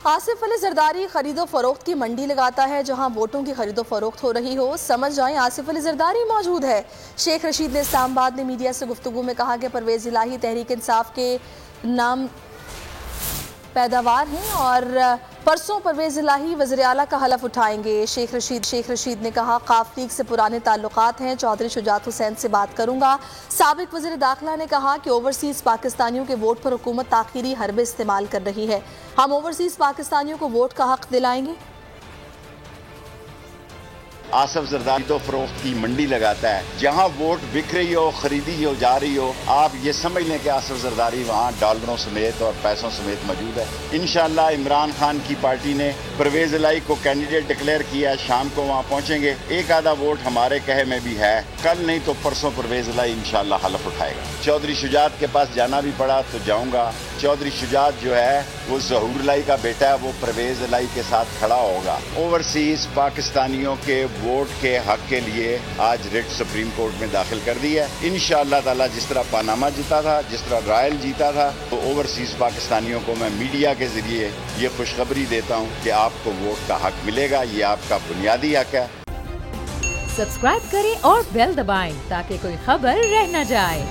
آصف علی زرداری خرید و فروخت کی منڈی لگاتا ہے جہاں ووٹوں کی خرید و فروخت ہو رہی ہو. سمجھ جائیں آصف علی زرداری موجود ہے. شیخ رشید نے اسلام آباد میں میڈیا سے گفتگو میں کہا کہ پرویز الہی تحریک انصاف کے نام پیداوار ہیں اور پرسوں پرویز الہی وزیر اعلیٰ کا حلف اٹھائیں گے. شیخ رشید نے کہا قاف لیگ سے پرانے تعلقات ہیں, چودھری شجاعت حسین سے بات کروں گا. سابق وزیر داخلہ نے کہا کہ اوورسیز پاکستانیوں کے ووٹ پر حکومت تاخیری حربے استعمال کر رہی ہے. ہم اوورسیز پاکستانیوں کو ووٹ کا حق دلائیں گے. آصف زرداری تو فروخت کی منڈی لگاتا ہے, جہاں ووٹ بک رہی ہو, خریدی ہو, جا رہی ہو, آپ یہ سمجھ لیں کہ آصف زرداری وہاں ڈالروں سمیت اور پیسوں سمیت موجود ہے. انشاءاللہ عمران خان کی پارٹی نے پرویز الہی کو کینڈیڈیٹ ڈکلیئر کیا ہے, شام کو وہاں پہنچیں گے. ایک آدھا ووٹ ہمارے کہے میں بھی ہے, کل نہیں تو پرسوں پرویز الہی انشاءاللہ حلف اٹھائے گا. چودھری شجاعت کے پاس جانا بھی پڑا تو جاؤں گا. چودھری شجاعت جو ہے وہ ظہور الہی کا بیٹا ہے, وہ پرویز الہی کے ساتھ کھڑا ہوگا. اوورسیز پاکستانیوں کے ووٹ کے حق کے لیے آج ریٹ سپریم کورٹ میں داخل کر دی ہے. انشاءاللہ تعالی جس طرح پاناما جیتا تھا, جس طرح رائل جیتا تھا, تو اوورسیز پاکستانیوں کو میں میڈیا کے ذریعے یہ خوشخبری دیتا ہوں کہ آپ کو ووٹ کا حق ملے گا. یہ آپ کا بنیادی حق ہے. سبسکرائب کریں اور بیل دبائیں تاکہ کوئی خبر رہ نہ جائے.